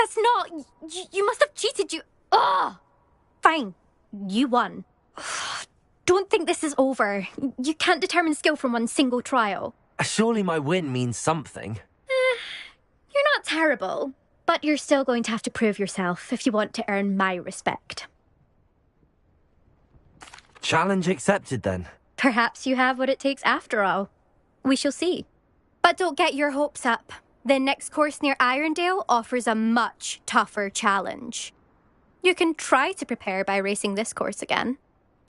That's not... You must have cheated, you... Ugh! Fine. You won. Don't think this is over. You can't determine skill from one single trial. Surely my win means something. You're not terrible, but you're still going to have to prove yourself if you want to earn my respect. Challenge accepted, then. Perhaps you have what it takes after all. We shall see. But don't get your hopes up. The next course near Irondale offers a much tougher challenge. You can try to prepare by racing this course again.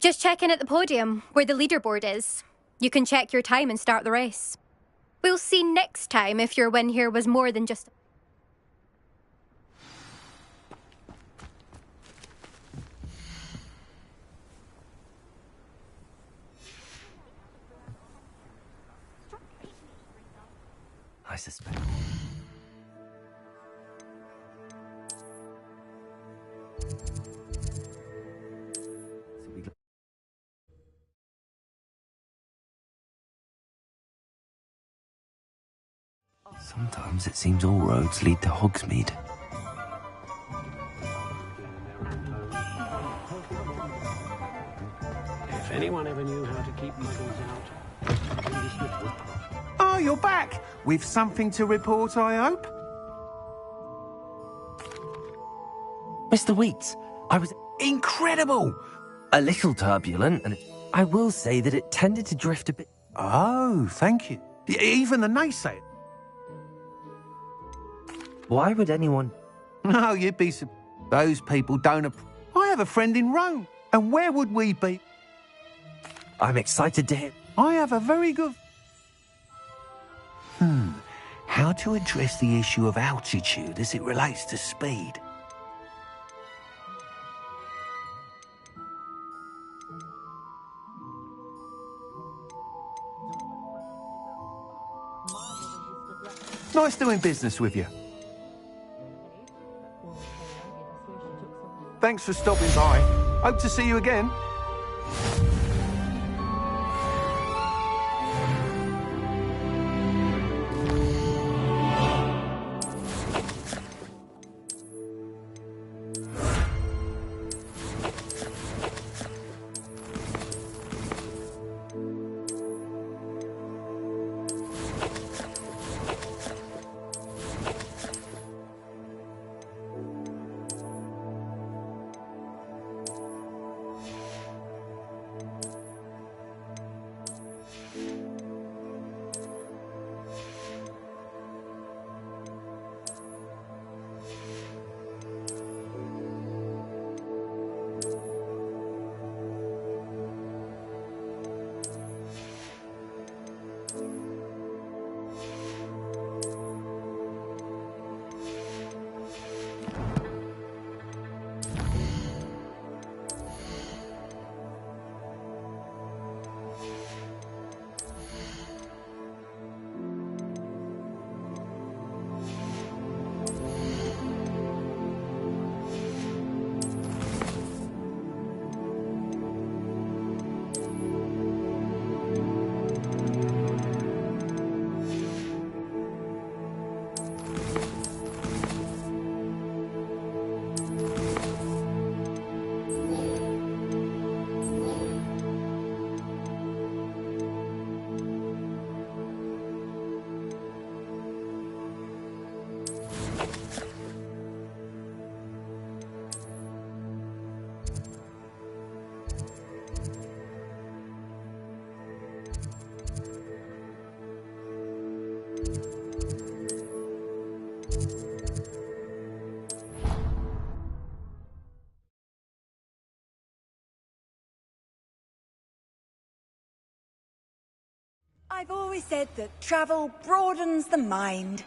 Just check in at the podium, where the leaderboard is. You can check your time and start the race. We'll see next time if your win here was more than just... I suspect. Sometimes it seems all roads lead to Hogsmeade. If anyone ever knew how to keep muggles out... Oh, you're back! With something to report, I hope? Mr. Wheats, I was Incredible! a little turbulent, and I will say that it tended to drift a bit... Oh, thank you. Even the naysayers. Why would anyone... No, you'd be those people don't... I have a friend in Rome, and where would we be? I'm excited to hear... I have a very good... How to address the issue of altitude as it relates to speed? Nice doing business with you. Thanks for stopping by. Hope to see you again. I've always said that travel broadens the mind.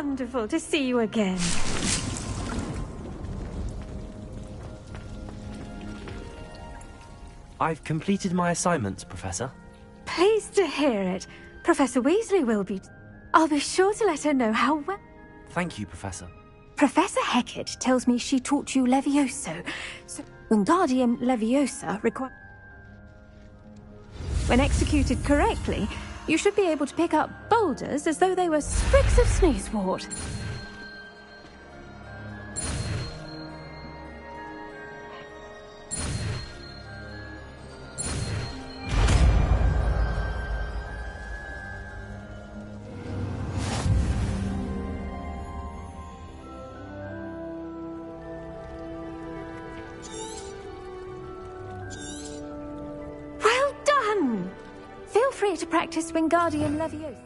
wonderful to see you again. I've completed my assignments, Professor. Pleased to hear it. Professor Weasley will be... I'll be sure to let her know how well... Thank you, Professor. Professor Hecat tells me she taught you Levioso. So, Wingardium Leviosa requires... When executed correctly, you should be able to pick up boulders as though they were sprigs of sneezewort. Well done! Feel free to practice Wingardium Leviosa.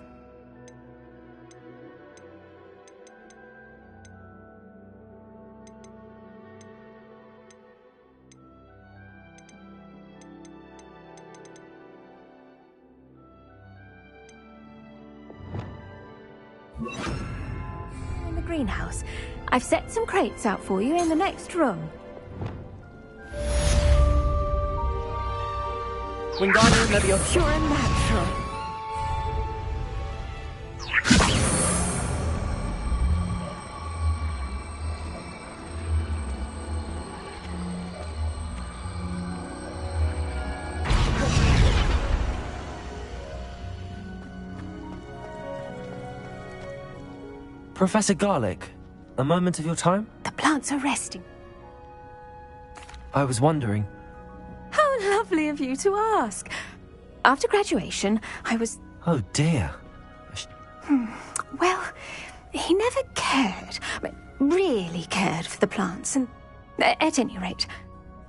In the greenhouse. I've set some crates out for you in the next room. Wingardium Leviosa. Pure and natural. Professor Garlick, a moment of your time? The plants are resting. I was wondering. How lovely of you to ask. After graduation, I was... Oh dear. Well, he never cared, really cared for the plants, and at any rate,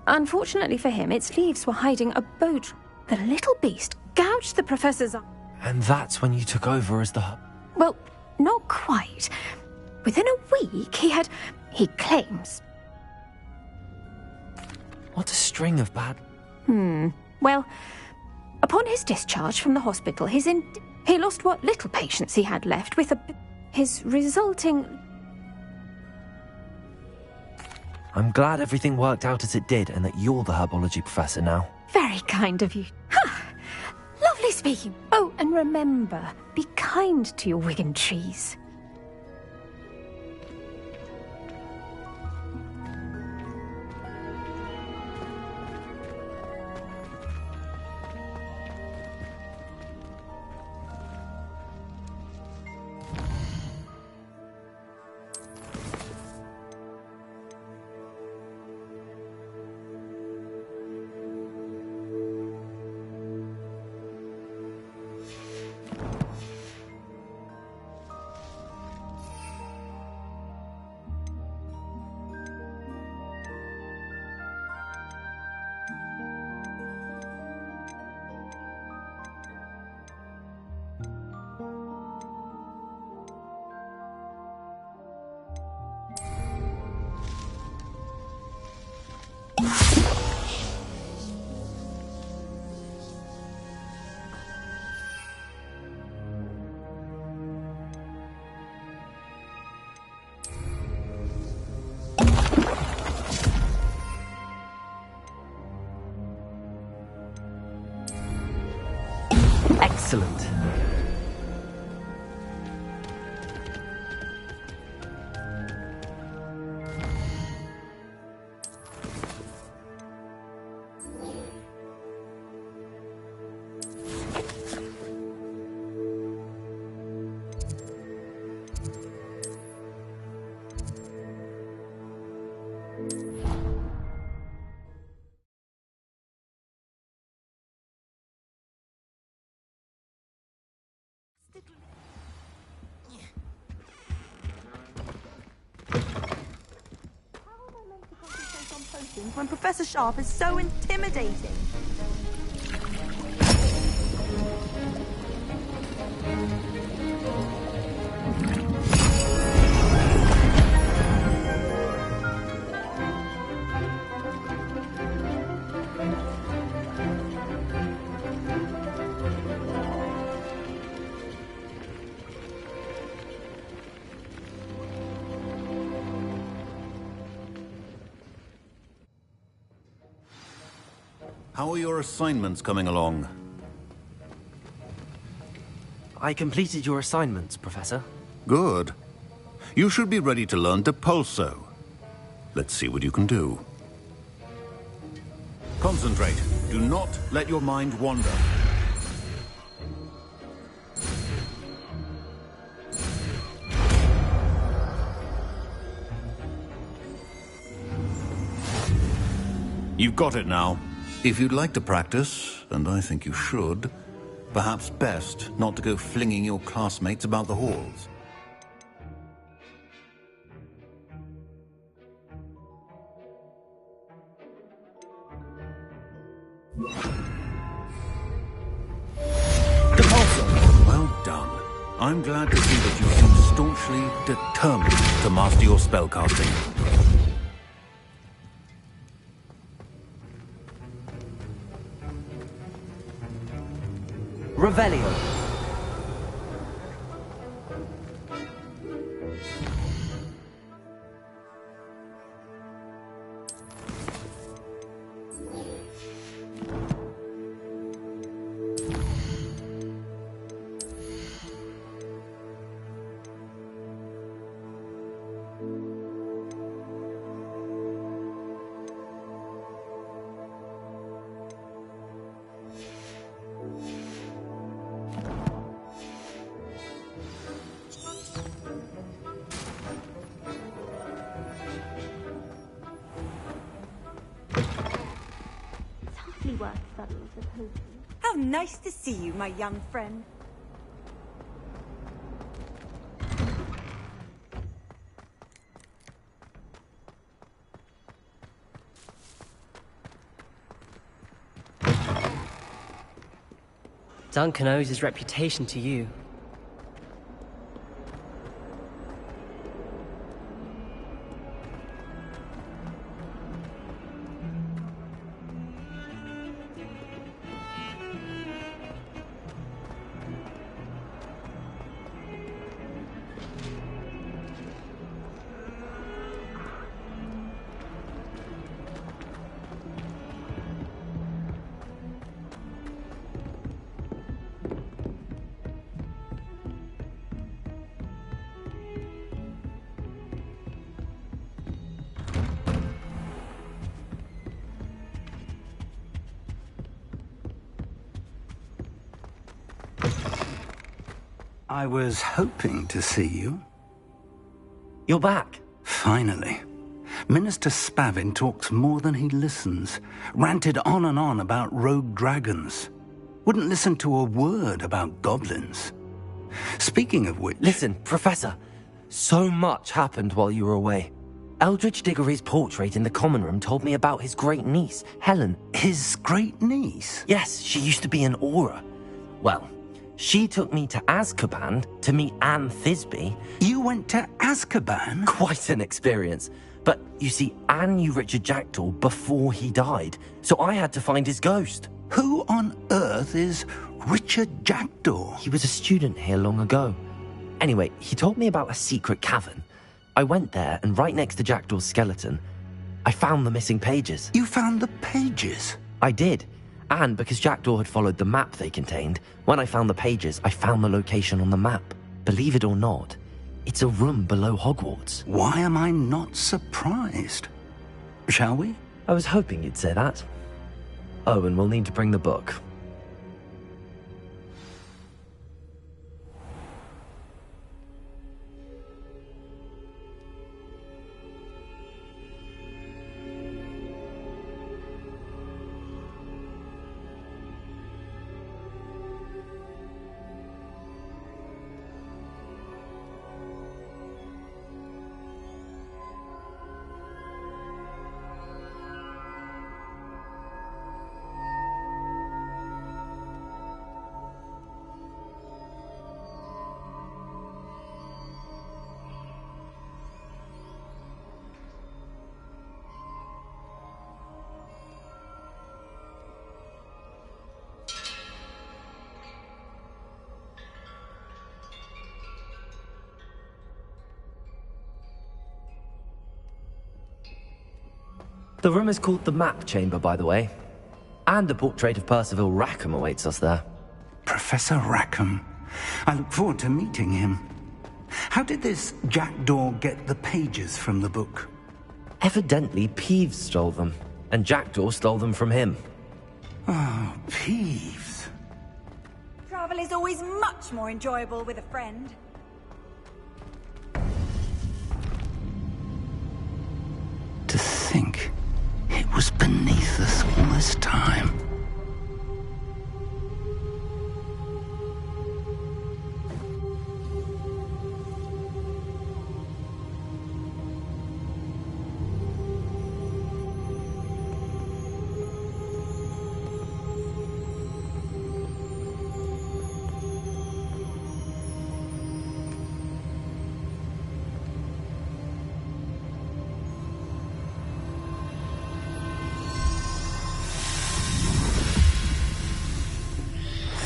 unfortunately for him, its leaves were hiding a boat. The little beast gouged the professor's eye. And that's when you took over as the... Well, not quite. Within a week, he claims... What a string of bad... Well, upon his discharge from the hospital, he lost what little patience he had left with his resulting... I'm glad everything worked out as it did and that you're the herbology professor now. Very kind of you. Lovely speaking. Oh, and remember, be kind to your Wigan trees. Excellent. When Professor Sharp is so intimidating. How are your assignments coming along? I completed your assignments, Professor. Good. You should be ready to learn Depulso. Let's see what you can do. Concentrate. Do not let your mind wander. You've got it now. If you'd like to practice, and I think you should, perhaps best not to go flinging your classmates about the halls. Depulso! Well done. I'm glad to see that you seem staunchly determined to master your spellcasting. Revelio. How nice to see you, my young friend. Duncan owes his reputation to you. I was hoping to see you. You're back. Finally. Minister Spavin talks more than he listens. Ranted on and on about rogue dragons. Wouldn't listen to a word about goblins. Speaking of which... Listen, Professor. So much happened while you were away. Eldridge Diggory's portrait in the common room told me about his great niece, Helen. His great niece? Yes, she used to be an Auror. Well, she took me to Azkaban to meet Anne Thisbe. You went to Azkaban? Quite an experience. But, you see, Anne knew Richard Jackdaw before he died, so I had to find his ghost. Who on earth is Richard Jackdaw? He was a student here long ago. Anyway, he told me about a secret cavern. I went there, and right next to Jackdaw's skeleton, I found the missing pages. You found the pages? I did. And because Jackdaw had followed the map they contained, when I found the pages, I found the location on the map. Believe it or not, it's a room below Hogwarts. Why am I not surprised? Shall we? I was hoping you'd say that. Oh, and we'll need to bring the book. The room is called the Map Chamber, by the way. And the portrait of Percival Rackham awaits us there. Professor Rackham. I look forward to meeting him. How did this Jackdaw get the pages from the book? Evidently, Peeves stole them, and Jackdaw stole them from him. Oh, Peeves. Travel is always much more enjoyable with a friend. To think it was beneath us all this time.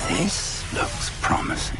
This looks promising.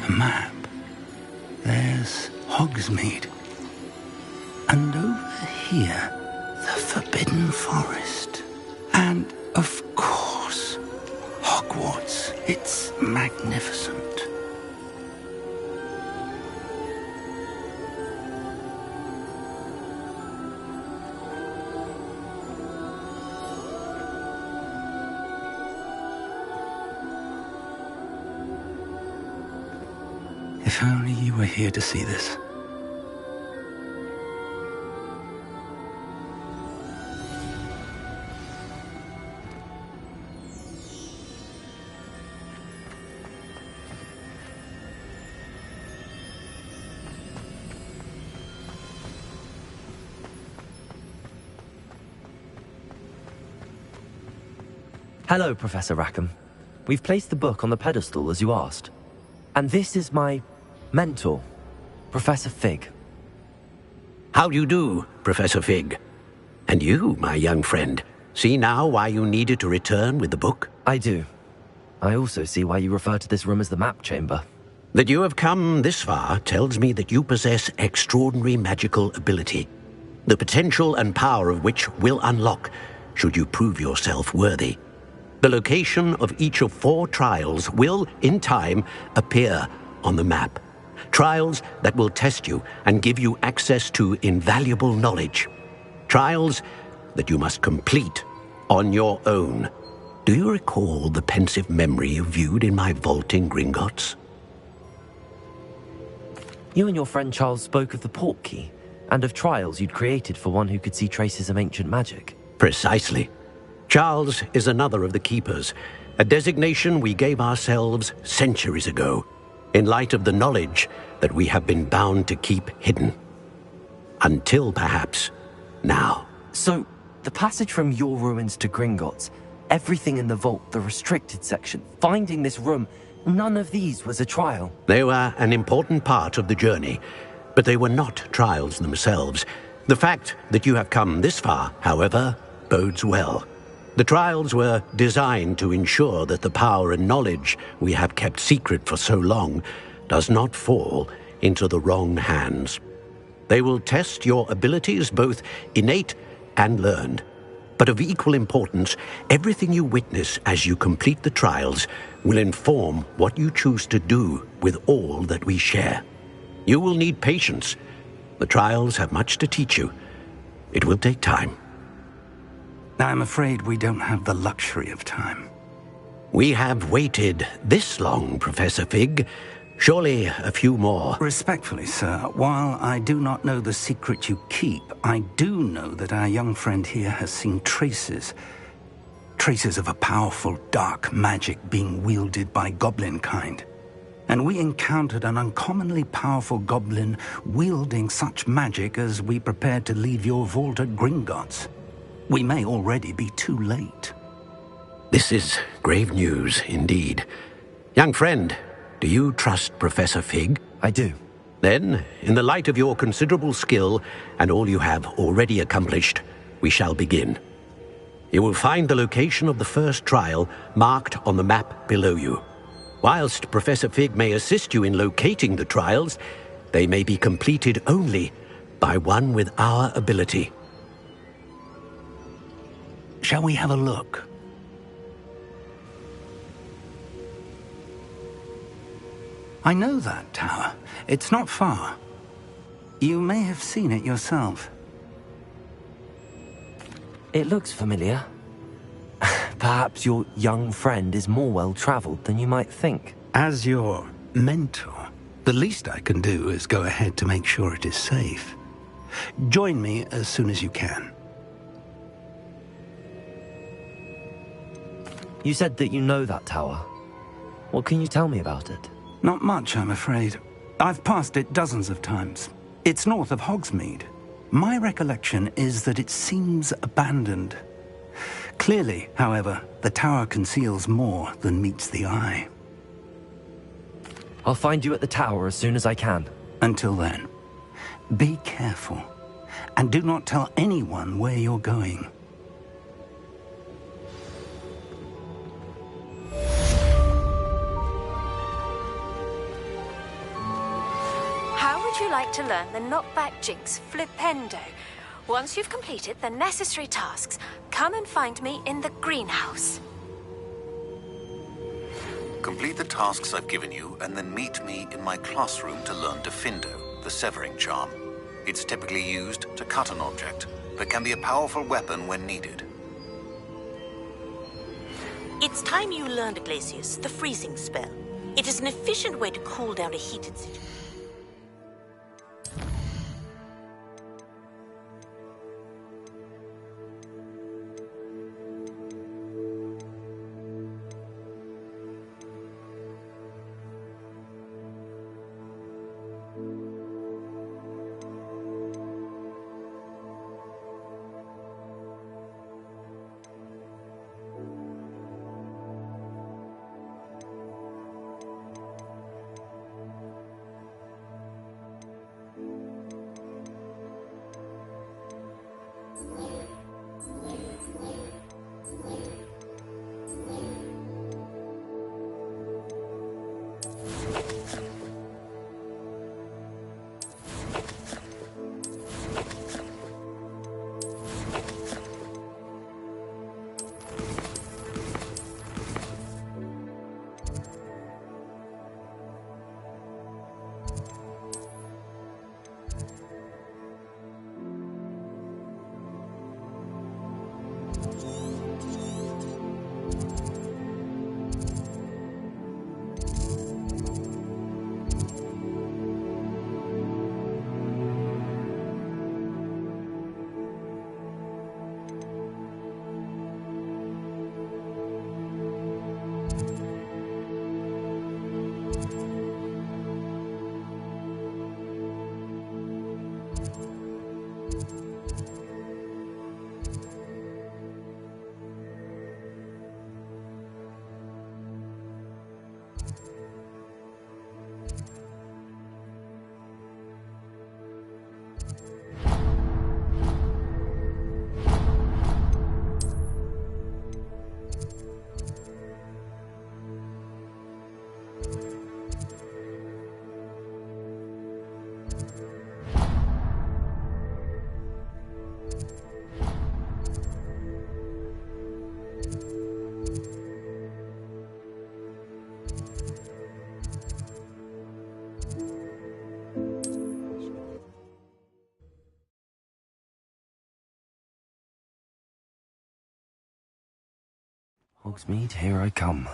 Map. There's Hogsmeade. And over here, the Forbidden Forest. And, of course, Hogwarts. It's magnificent. If only you were here to see this. Hello, Professor Rackham. We've placed the book on the pedestal as you asked. And this is my mentor, Professor Fig. How do you do, Professor Fig? And you, my young friend, see now why you needed to return with the book? I do. I also see why you refer to this room as the map chamber. That you have come this far tells me that you possess extraordinary magical ability, the potential and power of which will unlock should you prove yourself worthy. The location of each of 4 trials will, in time, appear on the map. Trials that will test you and give you access to invaluable knowledge. Trials that you must complete on your own. Do you recall the pensive memory you viewed in my vault in Gringotts? You and your friend Charles spoke of the Portkey, and of trials you'd created for one who could see traces of ancient magic. Precisely. Charles is another of the Keepers, a designation we gave ourselves centuries ago, in light of the knowledge that we have been bound to keep hidden. Until, perhaps, now. So, the passage from your ruins to Gringotts, everything in the vault, the restricted section, finding this room, none of these was a trial. They were an important part of the journey, but they were not trials themselves. The fact that you have come this far, however, bodes well. The trials were designed to ensure that the power and knowledge we have kept secret for so long does not fall into the wrong hands. They will test your abilities, both innate and learned. But of equal importance, everything you witness as you complete the trials will inform what you choose to do with all that we share. You will need patience. The trials have much to teach you. It will take time. I'm afraid we don't have the luxury of time. We have waited this long, Professor Fig. Surely a few more. Respectfully, sir, while I do not know the secret you keep, I do know that our young friend here has seen traces of a powerful dark magic being wielded by goblin kind. And we encountered an uncommonly powerful goblin wielding such magic as we prepared to leave your vault at Gringotts. We may already be too late. This is grave news indeed. Young friend, do you trust Professor Fig? I do. Then, in the light of your considerable skill and all you have already accomplished, we shall begin. You will find the location of the first trial marked on the map below you. Whilst Professor Fig may assist you in locating the trials, they may be completed only by one with our ability. Shall we have a look? I know that tower. It's not far. You may have seen it yourself. It looks familiar. Perhaps your young friend is more well-traveled than you might think. As your mentor, the least I can do is go ahead to make sure it is safe. Join me as soon as you can. You said that you know that tower. What can you tell me about it? Not much, I'm afraid. I've passed it dozens of times. It's north of Hogsmeade. My recollection is that it seems abandoned. Clearly, however, the tower conceals more than meets the eye. I'll find you at the tower as soon as I can. Until then, be careful, and do not tell anyone where you're going. How would you like to learn the knockback jinx flipendo? Once you've completed the necessary tasks, come and find me in the greenhouse. Complete the tasks I've given you, and then meet me in my classroom to learn Defendo, the severing charm. It's typically used to cut an object, but can be a powerful weapon when needed. It's time you learned, Glacius, the freezing spell. It is an efficient way to cool down a heated situation. Hogsmeade, here I come.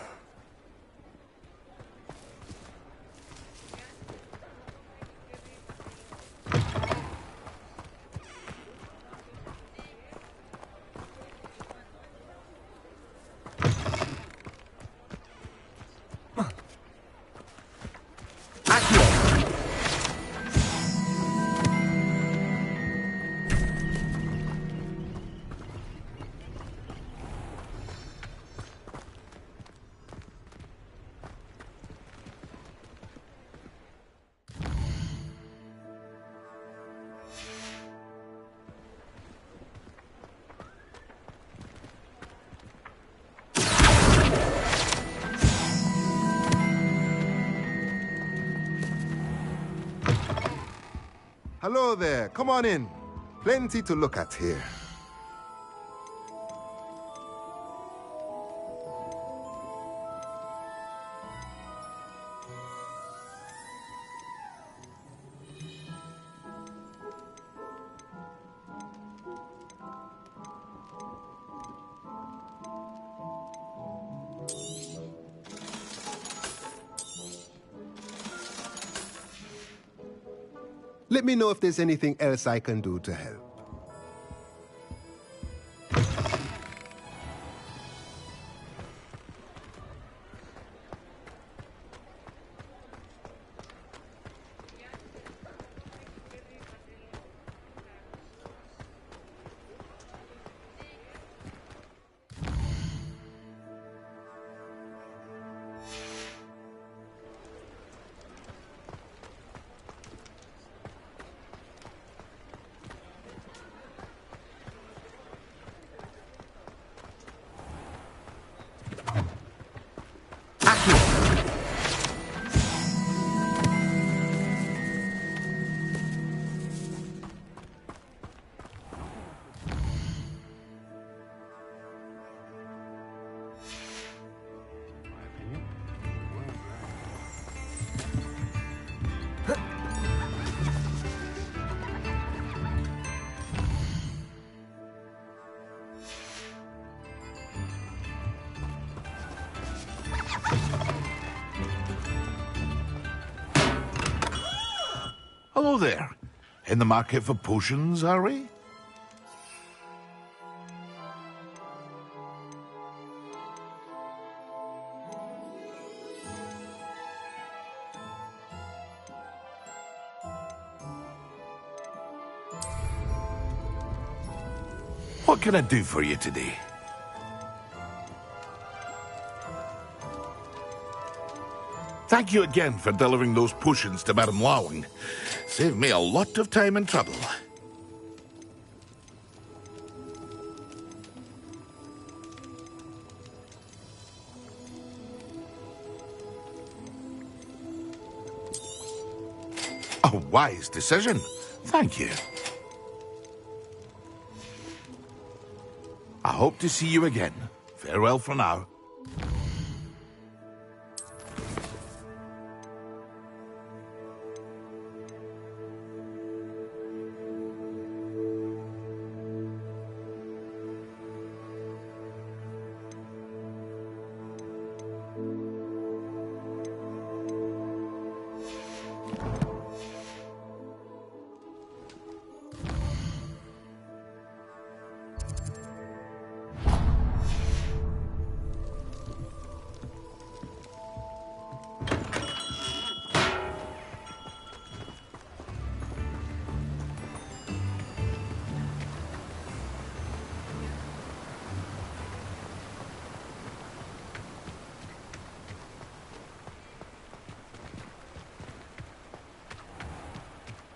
Hello there. Come on in. Plenty to look at here. Let me know if there's anything else I can do to help. Hello there. In the market for potions, are we? What can I do for you today? Thank you again for delivering those potions to Madame Lawing. Saved me a lot of time and trouble. A wise decision. Thank you. I hope to see you again. Farewell for now.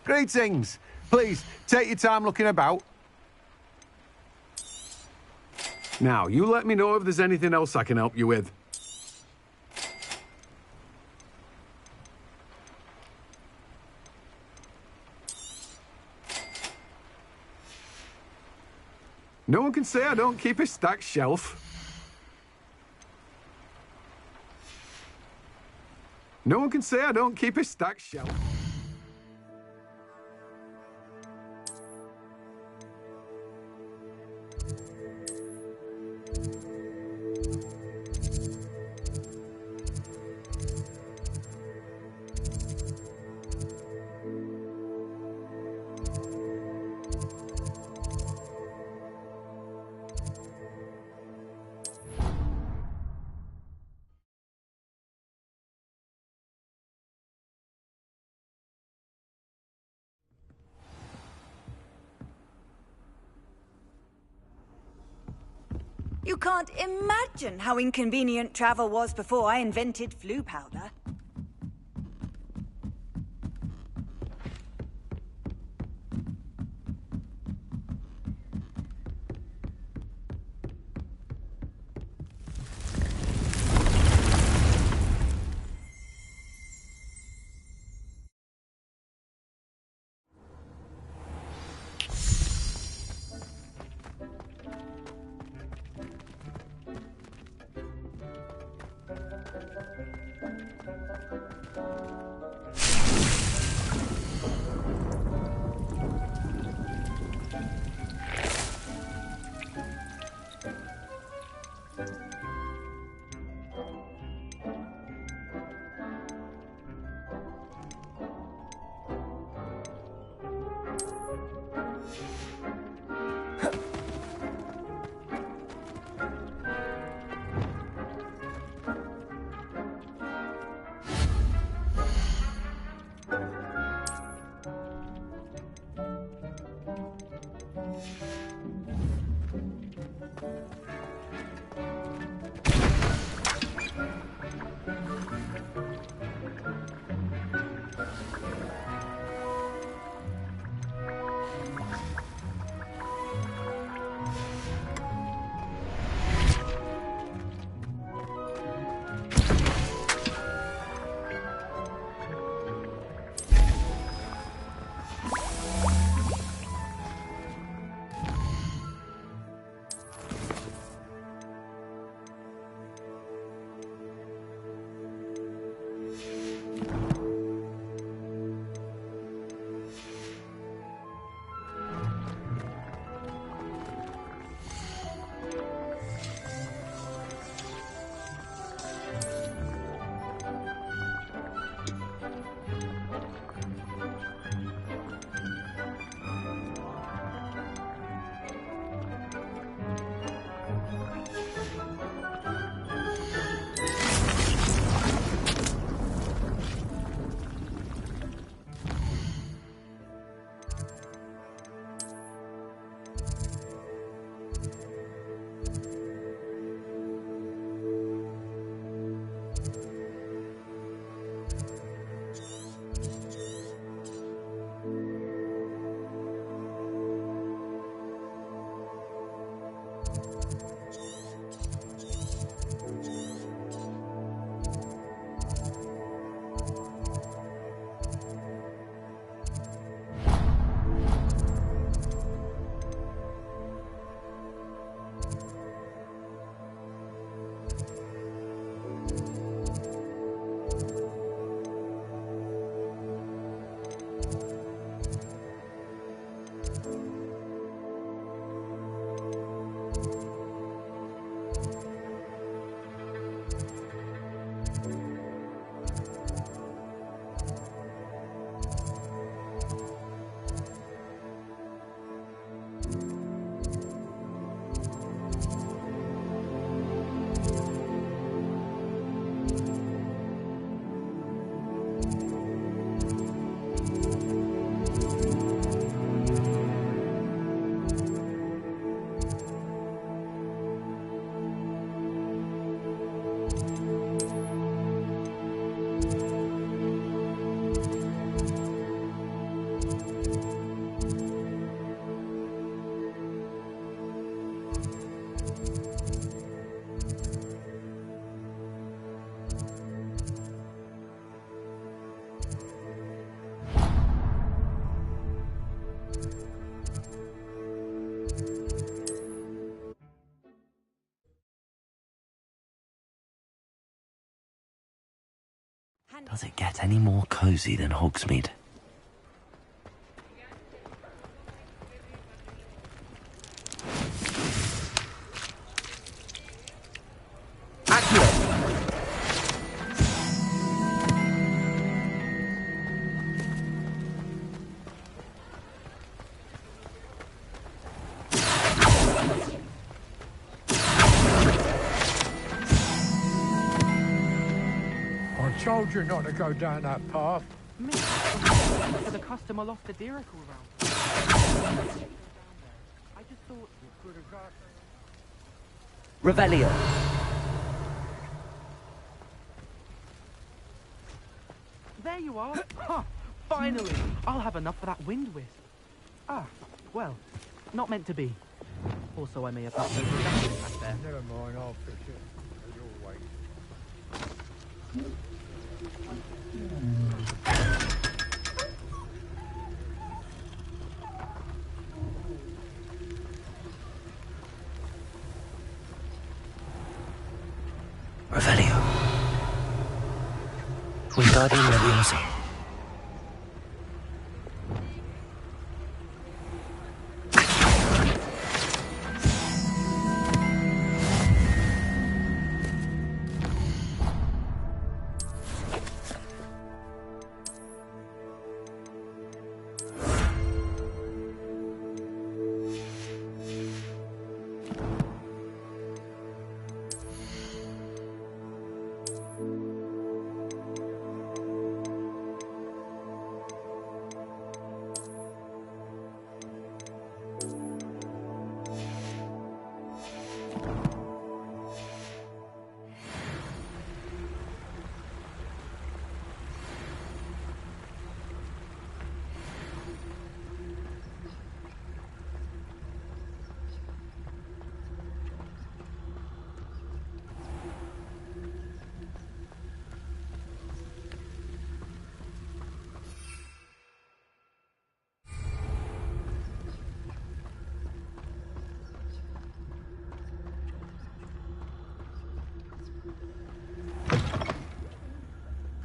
Greetings. Please, take your time looking about. Now, you let me know if there's anything else I can help you with. No one can say I don't keep a stacked shelf. No one can say I don't keep a stacked shelf. You can't imagine how inconvenient travel was before I invented flu powder. Does it get any more cozy than Hogsmeade? I told you not to go down that path. Me? For the custom I lost the ㅢㄠန့ around. I just thought you could have got... Revelio. There you are. Ha! Finally! I'll have enough for that wind wisp. Ah, well, not meant to be. Also, I may have not noticed that back there. Never mind, I'll fix it. You'll wait. Revelio. Wingardium Leviosa.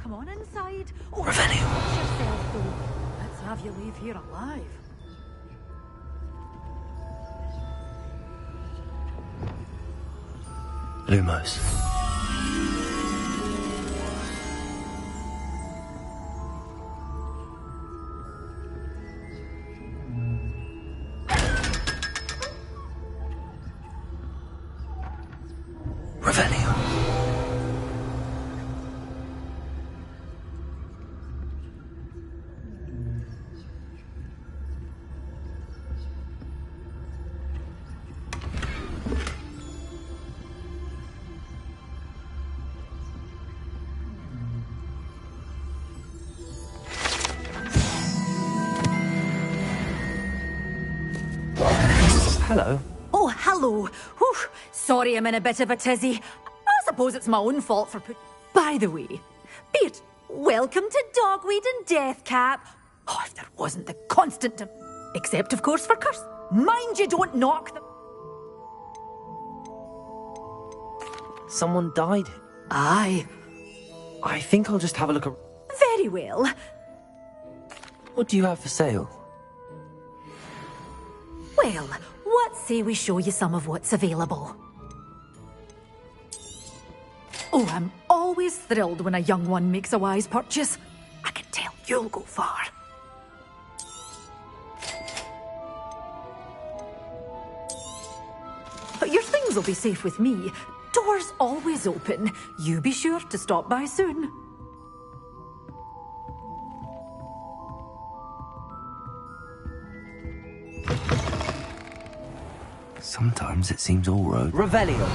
Come on inside. Oh, Revelio. watch yourself, though. Let's have you leave here alive. Lumos. Revelio. Hello. Oh, hello. Whew. Sorry I'm in a bit of a tizzy. I suppose it's my own fault for By the way, Beard, welcome to Dogweed and Deathcap. Oh, if there wasn't the constant... Except, of course, for Curse. Mind you don't knock the... Someone died. Aye. I think I'll just have a look at... Very well. What do you have for sale? Well, what say we show you some of what's available? Oh, I'm always thrilled when a young one makes a wise purchase. I can tell you'll go far. But your things will be safe with me. Doors always open. You be sure to stop by soon. Sometimes it seems all road. Revelio.